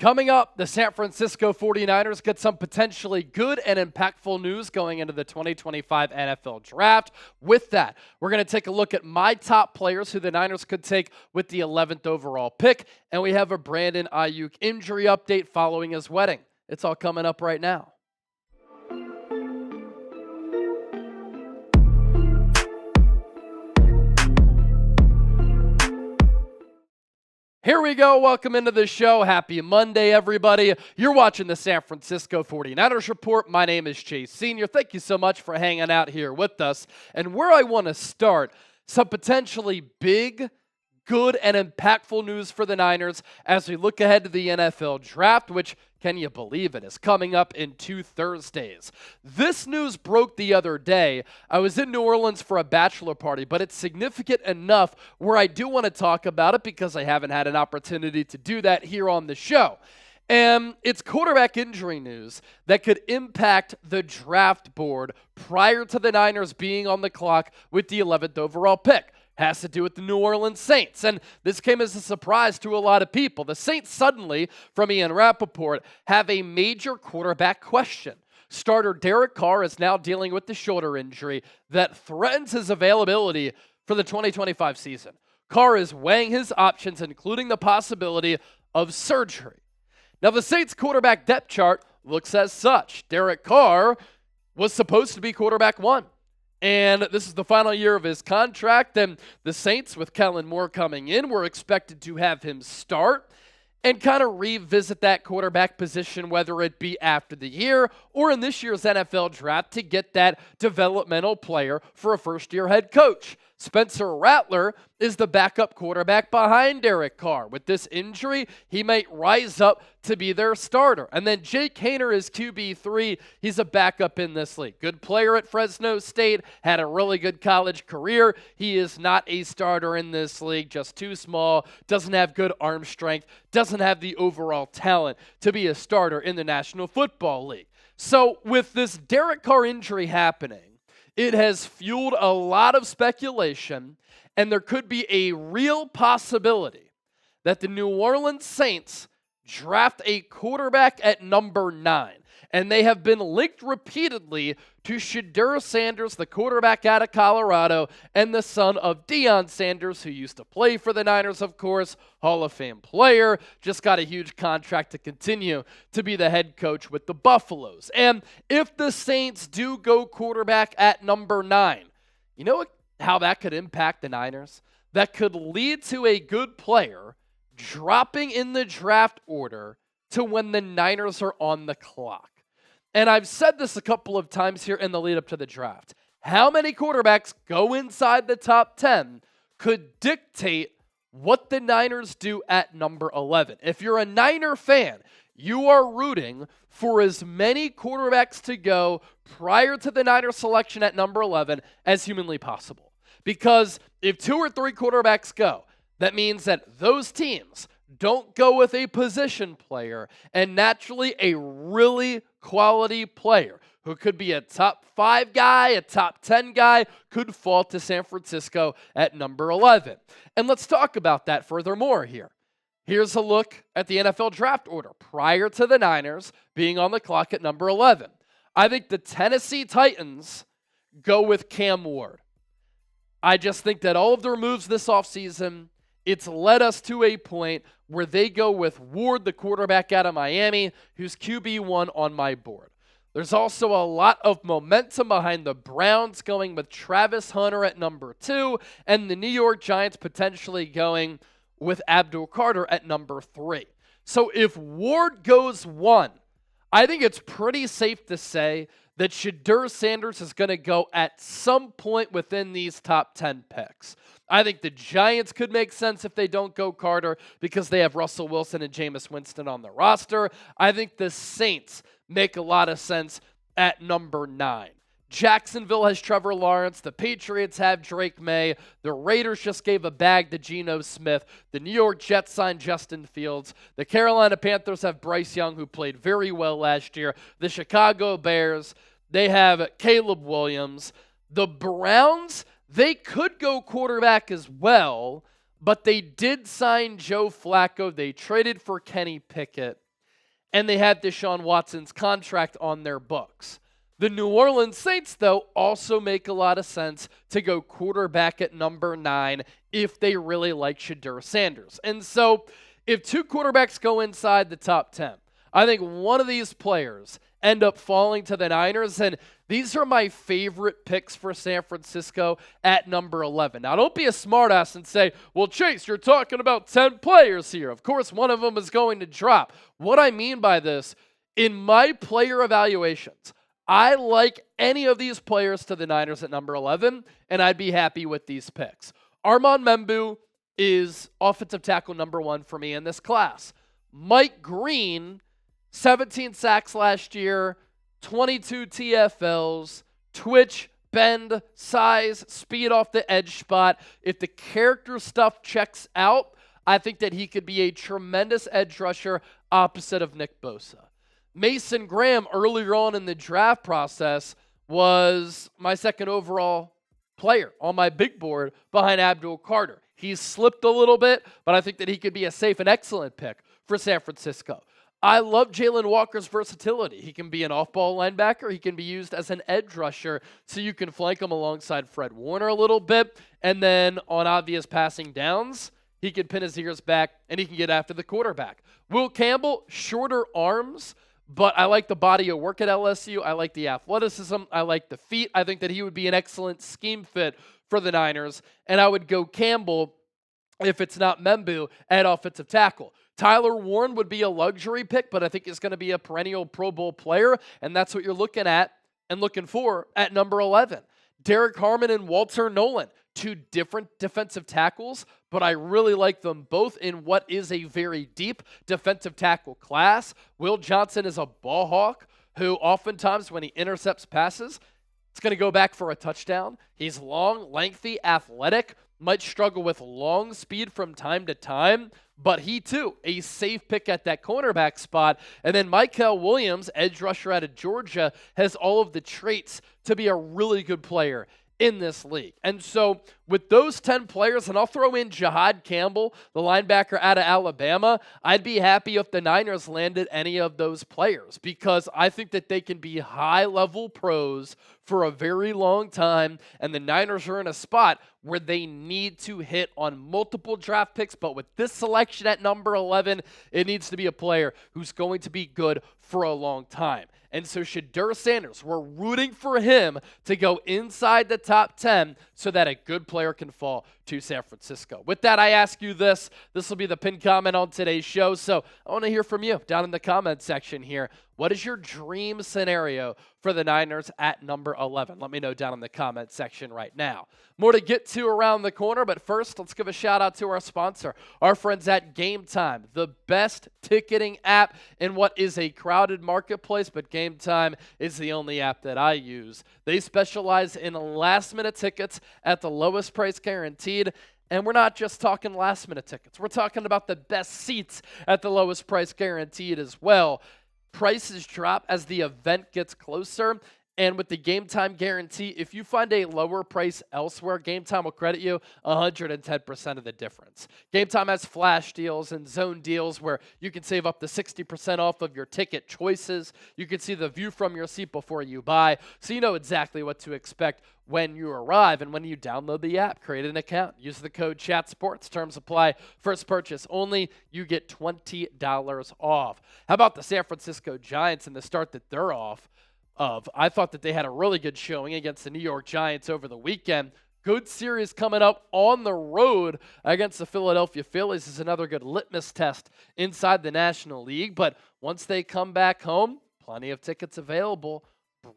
Coming up, the San Francisco 49ers get some potentially good and impactful news going into the 2025 NFL Draft. With that, we're going to take a look at my top players who the Niners could take with the 11th overall pick, and we have a Brandon Aiyuk injury update following his wedding. It's all coming up right now. Here we go. Welcome into the show. Happy Monday, everybody. You're watching the San Francisco 49ers Report. My name is Chase Sr. Thank you so much for hanging out here with us. And where I want to start, some potentially big, good, and impactful news for the Niners as we look ahead to the NFL Draft, which, can you believe it, is coming up in 2 Thursdays. This news broke the other day. I was in New Orleans for a bachelor party, but it's significant enough where I do want to talk about it because I haven't had an opportunity to do that here on the show. And it's quarterback injury news that could impact the draft board prior to the Niners being on the clock with the 11th overall pick. Has to do with the New Orleans Saints. And this came as a surprise to a lot of people. The Saints suddenly, from Ian Rappaport, have a major quarterback question. Starter Derek Carr is now dealing with the shoulder injury that threatens his availability for the 2025 season. Carr is weighing his options, including the possibility of surgery. Now, the Saints quarterback depth chart looks as such. Derek Carr was supposed to be quarterback 1. And this is the final year of his contract, and the Saints, with Kellen Moore coming in, were expected to have him start and kind of revisit that quarterback position, whether it be after the year or in this year's NFL Draft, to get that developmental player for a first-year head coach. Spencer Rattler is the backup quarterback behind Derek Carr. With this injury, he might rise up to be their starter. And then Jake Haener is QB3. He's a backup in this league. Good player at Fresno State, had a really good college career. He is not a starter in this league, just too small, doesn't have good arm strength, doesn't have the overall talent to be a starter in the National Football League. So with this Derek Carr injury happening, it has fueled a lot of speculation, and there could be a real possibility that the New Orleans Saints draft a quarterback at number 9. And they have been linked repeatedly to Shedeur Sanders, the quarterback out of Colorado, and the son of Deion Sanders, who used to play for the Niners, of course, Hall of Fame player, just got a huge contract to continue to be the head coach with the Buffaloes. And if the Saints do go quarterback at number 9, you know how that could impact the Niners? That could lead to a good player dropping in the draft order to when the Niners are on the clock. And I've said this a couple of times here in the lead up to the draft. How many quarterbacks go inside the top 10 could dictate what the Niners do at number 11. If you're a Niner fan, you are rooting for as many quarterbacks to go prior to the Niners selection at number 11 as humanly possible. Because if 2 or 3 quarterbacks go, that means that those teams don't go with a position player, and naturally a really quality player who could be a top 5 guy, a top 10 guy, could fall to San Francisco at number 11. And let's talk about that furthermore here. Here's a look at the NFL draft order prior to the Niners being on the clock at number 11. I think the Tennessee Titans go with Cam Ward. I just think that all of their moves this offseason, it's led us to a point where they go with Ward, the quarterback out of Miami, who's QB1 on my board. There's also a lot of momentum behind the Browns going with Travis Hunter at number 2, and the New York Giants potentially going with Abdul Carter at number 3. So if Ward goes 1, I think it's pretty safe to say that Shedeur Sanders is going to go at some point within these top 10 picks. I think the Giants could make sense if they don't go Carter because they have Russell Wilson and Jameis Winston on the roster. I think the Saints make a lot of sense at number 9. Jacksonville has Trevor Lawrence. The Patriots have Drake May. The Raiders just gave a bag to Geno Smith. The New York Jets signed Justin Fields. The Carolina Panthers have Bryce Young, who played very well last year. The Chicago Bears, they have Caleb Williams. The Browns, they could go quarterback as well, but they did sign Joe Flacco. They traded for Kenny Pickett. and they had Deshaun Watson's contract on their books. The New Orleans Saints, though, also make a lot of sense to go quarterback at number 9 if they really like Shedeur Sanders. And so if 2 quarterbacks go inside the top 10, I think one of these players end up falling to the Niners, and these are my favorite picks for San Francisco at number 11. Now, don't be a smartass and say, well, Chase, you're talking about 10 players here. Of course, one of them is going to drop. What I mean by this, in my player evaluations, I like any of these players to the Niners at number 11, and I'd be happy with these picks. Armand Membu is offensive tackle number 1 for me in this class. Mike Green, 17 sacks last year, 22 TFLs, twitch, bend, size, speed off the edge spot. If the character stuff checks out, I think that he could be a tremendous edge rusher opposite of Nick Bosa. Mason Graham, earlier on in the draft process, was my second overall player on my big board behind Abdul Carter. He's slipped a little bit, but I think that he could be a safe and excellent pick for San Francisco. I love Jalen Walker's versatility. He can be an off-ball linebacker. He can be used as an edge rusher, so you can flank him alongside Fred Warner a little bit. And then on obvious passing downs, he can pin his ears back, and he can get after the quarterback. Will Campbell, shorter arms, but I like the body of work at LSU. I like the athleticism. I like the feet. I think that he would be an excellent scheme fit for the Niners. And I would go Campbell, if it's not Membu, at offensive tackle. Tyler Warren would be a luxury pick, but I think he's going to be a perennial Pro Bowl player, and that's what you're looking at and looking for at number 11. Derek Harmon and Walter Nolan, 2 different defensive tackles, but I really like them both in what is a very deep defensive tackle class. Will Johnson is a ball hawk who oftentimes when he intercepts passes, it's going to go back for a touchdown. He's long, lengthy, athletic, might struggle with long speed from time to time, but he too, a safe pick at that cornerback spot. And then Michael Williams, edge rusher out of Georgia, has all of the traits to be a really good player in this league. And so with those 10 players, and I'll throw in Jahad Campbell, the linebacker out of Alabama, I'd be happy if the Niners landed any of those players because I think that they can be high-level pros for a very long time, and the Niners are in a spot where they need to hit on multiple draft picks, but with this selection at number 11, it needs to be a player who's going to be good for a long time. And so Shedeur Sanders, we're rooting for him to go inside the top 10 so that a good player can fall to San Francisco. With that, I ask you this. This will be the pinned comment on today's show. So I want to hear from you down in the comment section here. What is your dream scenario for the Niners at number 11? Let me know down in the comment section right now. More to get to around the corner, but first, let's give a shout out to our sponsor, our friends at Game Time, the best ticketing app in what is a crowded marketplace, but Game Time is the only app that I use. They specialize in last-minute tickets at the lowest price guaranteed. And we're not just talking last-minute tickets. We're talking about the best seats at the lowest price guaranteed as well. Prices drop as the event gets closer. And with the Game Time guarantee, if you find a lower price elsewhere, Game Time will credit you 110% of the difference. Game Time has flash deals and zone deals where you can save up to 60% off of your ticket choices. You can see the view from your seat before you buy, so you know exactly what to expect when you arrive. And when you download the app, create an account, use the code CHATSPORTS. Terms apply. First purchase only. You get $20 off. How about the San Francisco Giants and the start that they're off of? I thought that they had a really good showing against the New York Giants over the weekend. Good series coming up on the road against the Philadelphia Phillies is another good litmus test inside the National League. But once they come back home, plenty of tickets available.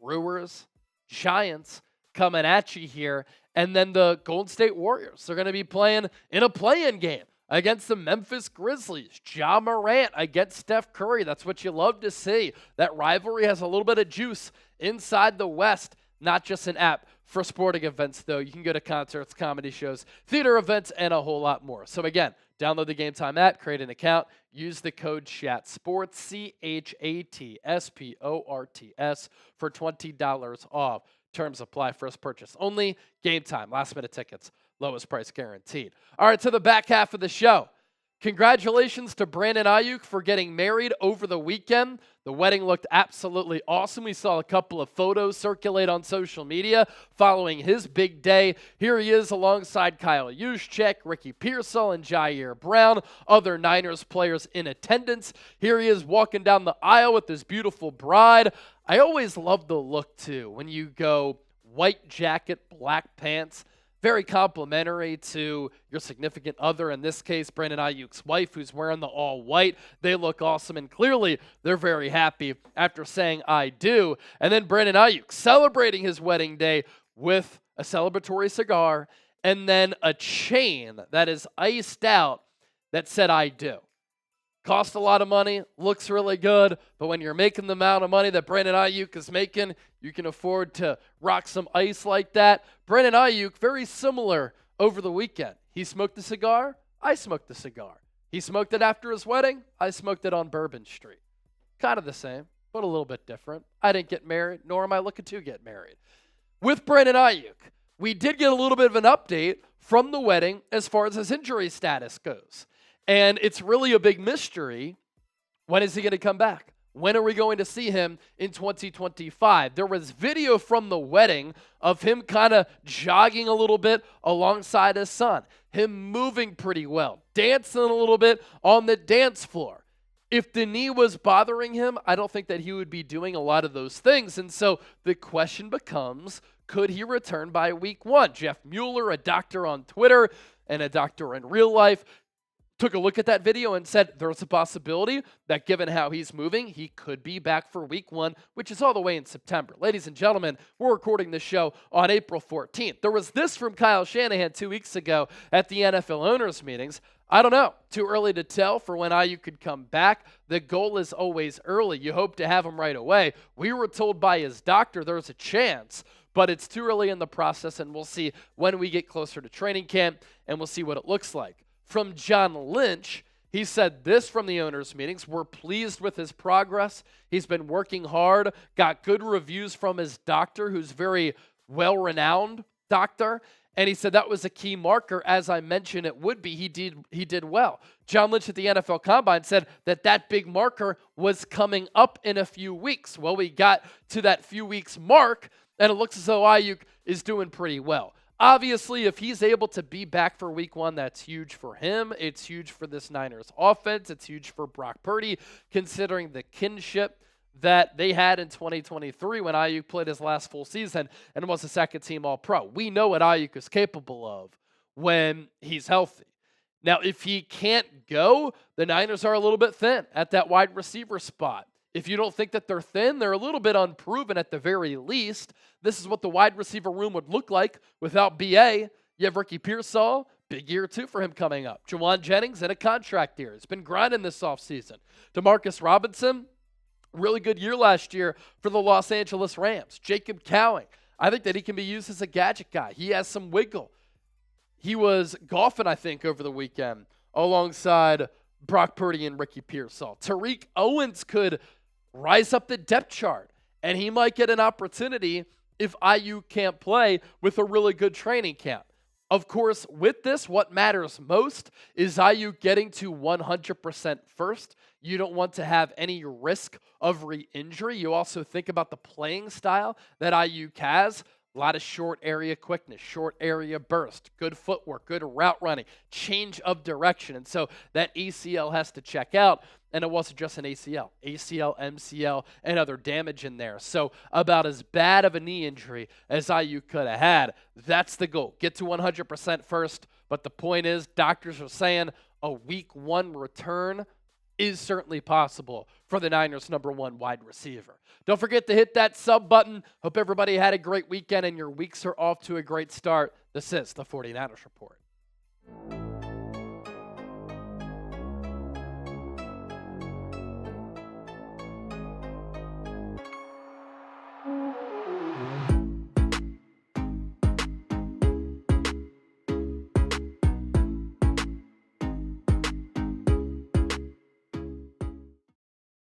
Brewers, Giants coming at you here. And then the Golden State Warriors, they're going to be playing in a play-in game against the Memphis Grizzlies. Ja Morant against Steph Curry. That's what you love to see. That rivalry has a little bit of juice inside the West. Not just an app for sporting events, though. You can go to concerts, comedy shows, theater events, and a whole lot more. So again, download the Game Time app, create an account, use the code CHATSPORTS, CHATSPORTS, for $20 off. Terms apply. First purchase only. Game Time, last minute tickets, lowest price guaranteed. All right, to the back half of the show. Congratulations to Brandon Aiyuk for getting married over the weekend. The wedding looked absolutely awesome. We saw a couple of photos circulate on social media following his big day. Here he is alongside Kyle Juszczyk, Ricky Pearsall, and Jair Brown, other Niners players in attendance. Here he is walking down the aisle with his beautiful bride. I always love the look, too, when you go white jacket, black pants. Very complimentary to your significant other, in this case, Brandon Aiyuk's wife, who's wearing the all-white. They look awesome, and clearly they're very happy after saying, "I do." And then Brandon Aiyuk celebrating his wedding day with a celebratory cigar and then a chain that is iced out that said, "I do." Cost a lot of money, looks really good, but when you're making the amount of money that Brandon Aiyuk is making, you can afford to rock some ice like that. Brandon Aiyuk, very similar over the weekend. He smoked a cigar, I smoked a cigar. He smoked it after his wedding, I smoked it on Bourbon Street. Kind of the same, but a little bit different. I didn't get married, nor am I looking to get married. With Brandon Aiyuk, we did get a little bit of an update from the wedding as far as his injury status goes. And it's really a big mystery. When is he going to come back? When are we going to see him in 2025? There was video from the wedding of him kind of jogging a little bit alongside his son, him moving pretty well, dancing a little bit on the dance floor. If the knee was bothering him, I don't think that he would be doing a lot of those things. And so the question becomes, could he return by week 1? Jeff Mueller, a doctor on Twitter and a doctor in real life, took a look at that video and said there's a possibility that given how he's moving, he could be back for week 1, which is all the way in September. Ladies and gentlemen, we're recording this show on April 14th. There was this from Kyle Shanahan 2 weeks ago at the NFL owners meetings. I don't know. Too early to tell for when Aiyuk could come back. The goal is always early. You hope to have him right away. We were told by his doctor there's a chance, but it's too early in the process, and we'll see when we get closer to training camp, and we'll see what it looks like. From John Lynch, he said this from the owners' meetings: "We're pleased with his progress. He's been working hard, got good reviews from his doctor, who's very well-renowned doctor." And he said that was a key marker. As I mentioned, it would be. He did well. John Lynch at the NFL Combine said that big marker was coming up in a few weeks. Well, we got to that few weeks mark, and it looks as though Aiyuk is doing pretty well. Obviously, if he's able to be back for week 1, that's huge for him. It's huge for this Niners offense. It's huge for Brock Purdy, considering the kinship that they had in 2023 when Aiyuk played his last full season and was a second-team All-Pro. We know what Aiyuk is capable of when he's healthy. Now, if he can't go, the Niners are a little bit thin at that wide receiver spot. If you don't think that they're thin, they're a little bit unproven at the very least. This is what the wide receiver room would look like without BA. You have Ricky Pearsall, big year 2 for him coming up. Juwan Jennings in a contract year. He's been grinding this offseason. Demarcus Robinson, really good year last year for the Los Angeles Rams. Jacob Cowing, I think that he can be used as a gadget guy. He has some wiggle. He was golfing, I think, over the weekend alongside Brock Purdy and Ricky Pearsall. Tariq Owens could rise up the depth chart, and he might get an opportunity if Aiyuk can't play with a really good training camp. Of course, with this, what matters most is Aiyuk getting to 100% first. You don't want to have any risk of re-injury. You also think about the playing style that Aiyuk has. A lot of short area quickness, short area burst, good footwork, good route running, change of direction. And so that ACL has to check out. And it wasn't just an ACL, MCL, and other damage in there. So about as bad of a knee injury as Aiyuk could have had. That's the goal. Get to 100% first. But the point is, doctors are saying a week 1 return is certainly possible for the Niners' number 1 wide receiver. Don't forget to hit that sub button. Hope everybody had a great weekend and your weeks are off to a great start. This is the 49ers Report.